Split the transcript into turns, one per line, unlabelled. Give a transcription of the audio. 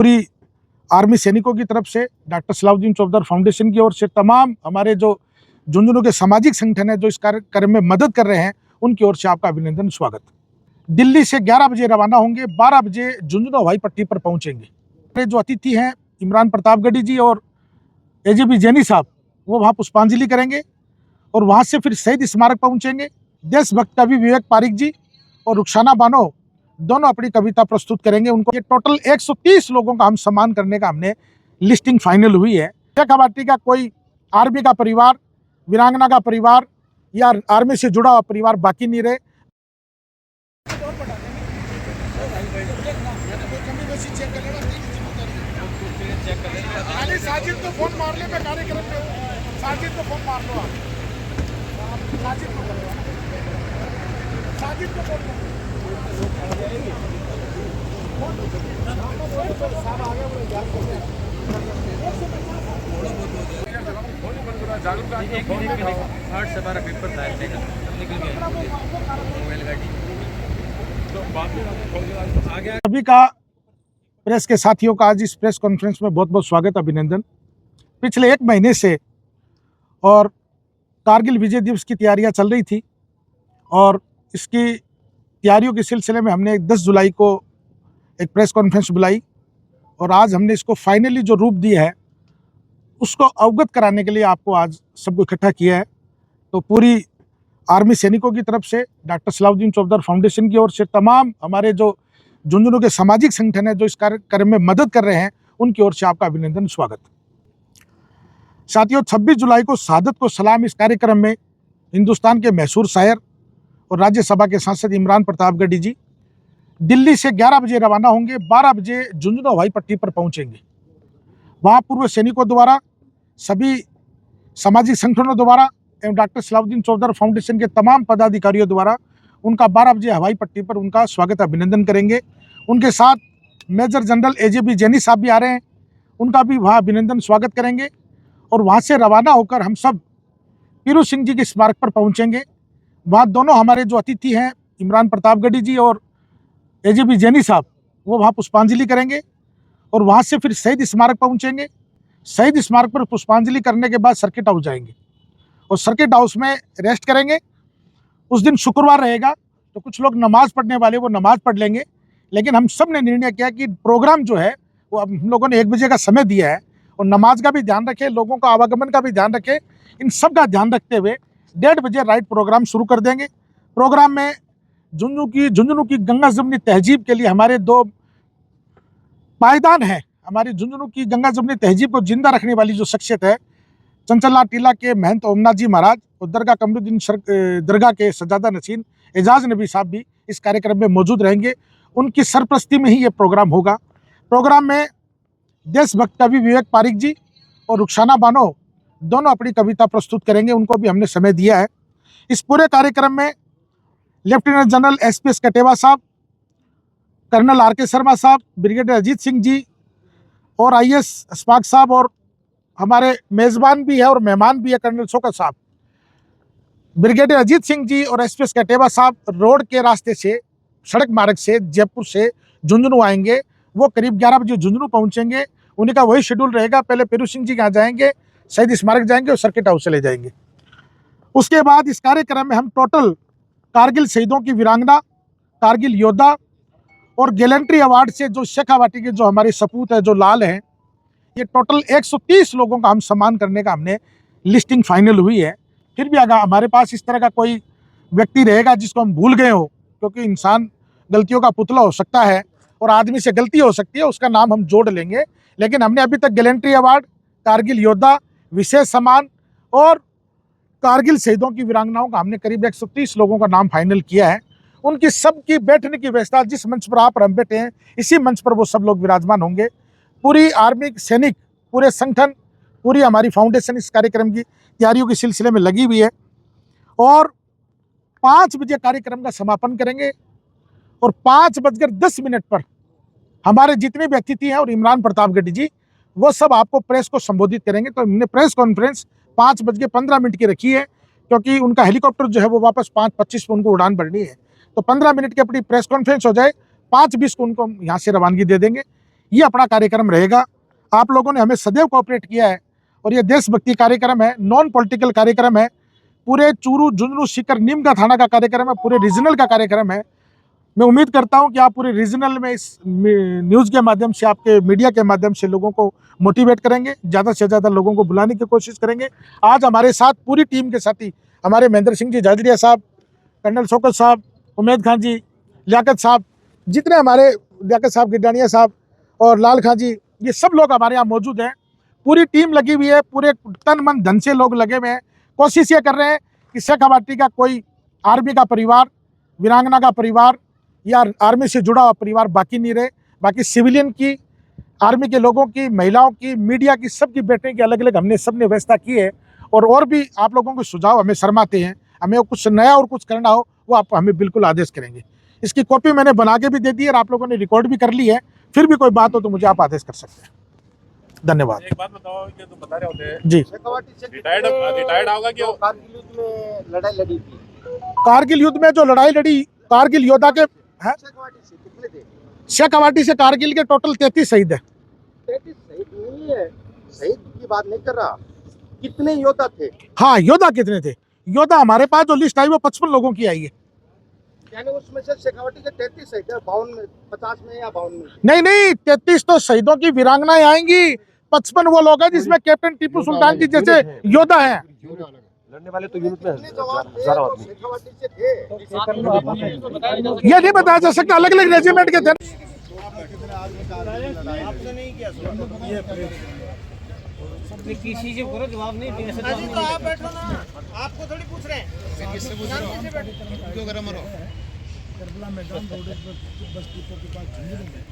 पूरी आर्मी सैनिकों की तरफ से डॉक्टर सलाउद्दीन चौधरी फाउंडेशन की ओर से तमाम हमारे जो झुंझुनू के सामाजिक संगठन है जो इस कार्य में मदद कर रहे हैं, उनकी ओर से आपका अभिनंदन, स्वागत। दिल्ली से 11 बजे रवाना होंगे, 12 बजे झुंझुनू हवाई पट्टी पर पहुंचेंगे। हमारे जो अतिथि हैं इमरान प्रतापगढ़ी जी और एजेबी जैनी साहब, वो वहाँ पुष्पांजलि करेंगे और वहाँ से फिर शहीद स्मारक पहुंचेंगे। देशभक्त कवि विवेक पारिक जी और रुखसाना बानो दोनों अपनी कविता प्रस्तुत करेंगे। उनको ये टोटल 130 लोगों का हम सम्मान करने का हमने लिस्टिंग फाइनल हुई है। शेखावाटी का कोई आर्मी का परिवार, वीरांगना का परिवार या आर्मी से जुड़ा हुआ परिवार बाकी नहीं रहे। साजिद को फोन मार ले, मैं कार्यक्रम में हूं। साजिद को फोन मार लो आप। साजिद को करो, साजिद को फोन करो। सभी का, प्रेस के साथियों का आज इस प्रेस कॉन्फ्रेंस में बहुत बहुत स्वागत, अभिनंदन। पिछले 1 महीने से और कारगिल विजय दिवस की तैयारियां चल रही थी और इसकी तैयारियों के सिलसिले में हमने 10 जुलाई को एक प्रेस कॉन्फ्रेंस बुलाई और आज हमने इसको फाइनली जो रूप दिया है उसको अवगत कराने के लिए आपको आज सबको इकट्ठा किया है। तो पूरी आर्मी सैनिकों की तरफ से डॉक्टर सलाउद्दीन चौधरी फाउंडेशन की ओर से तमाम हमारे जो झुंझुनू के सामाजिक संगठन है जो इस कार्य में मदद कर रहे हैं, उनकी ओर से आपका अभिनंदन, स्वागत। साथियों, 26 जुलाई को शहादत को सलाम इस कार्यक्रम में हिंदुस्तान के मशहूर शायर और राज्यसभा के सांसद इमरान प्रतापगढ़ी जी दिल्ली से 11 बजे रवाना होंगे, 12 बजे झुंझुनू हवाई पट्टी पर पहुंचेंगे। वहाँ पूर्व सैनिकों द्वारा, सभी सामाजिक संगठनों द्वारा एवं डॉक्टर सलाउद्दीन चौधरी फाउंडेशन के तमाम पदाधिकारियों द्वारा उनका 12 बजे हवाई पट्टी पर उनका स्वागत, अभिनंदन करेंगे। उनके साथ मेजर जनरल एजेबी जैनी साहब भी आ रहे हैं, उनका भी वहाँ अभिनंदन, स्वागत करेंगे। और वहाँ से रवाना होकर हम सब पीरू सिंह जी के स्मारक पर पहुँचेंगे। वहाँ दोनों हमारे जो अतिथि हैं इमरान प्रतापगढ़ी जी और एजेबी जैनी साहब, वो वहाँ पुष्पांजलि करेंगे और वहाँ से फिर शहीद स्मारक पहुँचेंगे। शहीद स्मारक पर पुष्पांजलि करने के बाद सर्किट हाउस जाएंगे और सर्किट हाउस में रेस्ट करेंगे। उस दिन शुक्रवार रहेगा तो कुछ लोग नमाज पढ़ने वाले वो नमाज पढ़ लेंगे, लेकिन हम सब ने निर्णय किया कि प्रोग्राम जो है वो हम लोगों ने 1 बजे का समय दिया है और नमाज का भी ध्यान रखें, लोगों का आवागमन का भी ध्यान रखें। इन सब का ध्यान रखते हुए 1:30 बजे राइट प्रोग्राम शुरू कर देंगे। प्रोग्राम में झुंझुनू की गंगा जमुनी तहजीब के लिए हमारे 2 पायदान हैं। हमारी झुंझुनू की गंगा जमुनी तहजीब को जिंदा रखने वाली जो शख्सियत है, चंचलनाथ टीला के महंत ओमनाथ जी महाराज और दरगाह कमरुद्दीन दरगाह के सजादा नसीन एजाज नबी साहब भी इस कार्यक्रम में मौजूद रहेंगे। उनकी सरपरस्ती में ही ये प्रोग्राम होगा। प्रोग्राम में देशभक्त कवि विवेक पारिक जी और रुखसाना बानो दोनों अपनी कविता प्रस्तुत करेंगे, उनको भी हमने समय दिया है। इस पूरे कार्यक्रम में लेफ्टिनेंट जनरल SPS कटेवा साहब, कर्नल RK शर्मा साहब, ब्रिगेडियर अजीत सिंह जी और IS अस्फाक साहब और हमारे मेज़बान भी है और मेहमान भी है कर्नल शौकत साहब। ब्रिगेडियर अजीत सिंह जी और SPS कटेवा साहब रोड के रास्ते से, सड़क मार्ग से जयपुर से झुंझुनू आएंगे। वो करीब 11 बजे झुंझुनू पहुंचेंगे। उन्हीं का वही शेड्यूल रहेगा, पहले पीरू सिंह जी के यहाँ जाएंगे, शहीद स्मारक जाएंगे और सर्किट हाउस चले जाएंगे। उसके बाद इस कार्यक्रम में हम टोटल कारगिल शहीदों की वीरांगना, कारगिल योद्धा और गैलेंट्री अवार्ड से जो शेखावाटी के जो हमारे सपूत है, जो लाल हैं, ये टोटल 130 लोगों का हम सम्मान करने का हमने लिस्टिंग फाइनल हुई है। फिर भी अगर हमारे पास इस तरह का कोई व्यक्ति रहेगा जिसको हम भूल गए हो, क्योंकि इंसान गलतियों का पुतला हो सकता है और आदमी से गलती हो सकती है, उसका नाम हम जोड़ लेंगे। लेकिन हमने अभी तक गैलेंट्री अवार्ड, कारगिल योद्धा, विशेष सम्मान और कारगिल शहीदों की वीरांगनाओं का हमने करीब 130 लोगों का नाम फाइनल किया है। उनकी सबकी बैठने की व्यवस्था, जिस मंच पर आप और हम बैठे हैं, इसी मंच पर वो सब लोग विराजमान होंगे। पूरी आर्मी सैनिक, पूरे संगठन, पूरी हमारी फाउंडेशन इस कार्यक्रम की तैयारियों के सिलसिले में लगी हुई है और 5 बजे कार्यक्रम का समापन करेंगे और 5:10 पर हमारे जितने भी अतिथि हैं और इमरान प्रतापगढ़ी जी, वो सब आपको प्रेस को संबोधित करेंगे। तो हमने प्रेस कॉन्फ्रेंस 5:15 की रखी है, क्योंकि उनका हेलीकॉप्टर जो है वो वापस 5:25 पर उनको उड़ान भरनी है। तो 15 मिनट की अपनी प्रेस कॉन्फ्रेंस हो जाए, 5:20 को उनको यहाँ से रवानगी दे देंगे। ये अपना कार्यक्रम रहेगा। आप लोगों ने हमें सदैव कोऑपरेट किया है और ये देशभक्ति कार्यक्रम है, नॉन पॉलिटिकल कार्यक्रम है, पूरे चूरू, झुंझुनू, सीकर, नीम का थाना का कार्यक्रम है, पूरे रीजनल का कार्यक्रम है। मैं उम्मीद करता हूं कि आप पूरे रीजनल में इस न्यूज़ के माध्यम से, आपके मीडिया के माध्यम से लोगों को मोटिवेट करेंगे, ज़्यादा से ज़्यादा लोगों को बुलाने की कोशिश करेंगे। आज हमारे साथ पूरी टीम के साथी हमारे महेंद्र सिंह जी जाजरिया साहब, कर्नल शौकत साहब, उमेद खान जी, लियाकत साहब, जितने हमारे लियाकत साहब, गिड्डानिया साहब और लाल खान जी, ये सब लोग हमारे यहाँ मौजूद हैं। पूरी टीम लगी हुई है, पूरे तन मन धन से लोग लगे हुए हैं। कोशिश ये कर रहे हैं कि शेखावाटी का कोई आर्मी का परिवार, वीरांगना का परिवार या आर्मी से जुड़ा हुआ परिवार बाकी नहीं रहे। बाकी सिविलियन की, आर्मी के लोगों की, महिलाओं की, मीडिया की, सबकी बैठने की अलग अलग हमने सबने व्यवस्था की है। और भी आप लोगों के सुझाव हमें शर्माते हैं, हमें कुछ नया और कुछ करना हो वो आप हमें बिल्कुल आदेश करेंगे। इसकी कॉपी मैंने बना के भी दे दी है और आप लोगों ने रिकॉर्ड भी कर ली है। फिर भी कोई बात हो तो मुझे आप आदेश कर सकते हैं। धन्यवाद।
एक बात बताओ, कि तुम बता रहे होते
जी,
रिटायर्ड होगा कि
कारगिल युद्ध में लड़ाई लड़ी थी,
कारगिल युद्ध में जो लड़ाई लड़ी, कारगिल योद्धा के हैं,
शेखावाटी से कितने थे?
शेखावाटी से कारगिल के टोटल 33 शहीद है।
33 शहीद नहीं है, शहीद की बात नहीं कर रहा, कितने योद्धा थे?
हाँ, योद्धा कितने थे? योद्धा हमारे पास जो लिस्ट आई वो 55 लोगों की आई है।
यानी उसमें से शेखावाटी के 33 शहीद है, 52 में, 50 में या 52 में?
नहीं, 33 तो शहीदों की वीरांगनाएं आएंगी, 55 वो लोग हैं जिसमें कैप्टन टीपू सुल्तान जी जैसे योद्धा हैं।
लड़ने वाले तो यूनिट में
कितने जवान थे
हजारों
जो
आदमी।
शेखावाटी से थे?
ये नहीं बताया जा सकता, अलग अलग रेजिमेंट के थे।
किसी से करो जवाब नहीं दे सकते।
अजी तो आप बैठो ना, आपको थोड़ी पूछ रहे हैं, किससे पूछ रहे हो? क्यों गरम हो?
करबला मैदान रोड बस डिपो के पास झुंझुनू में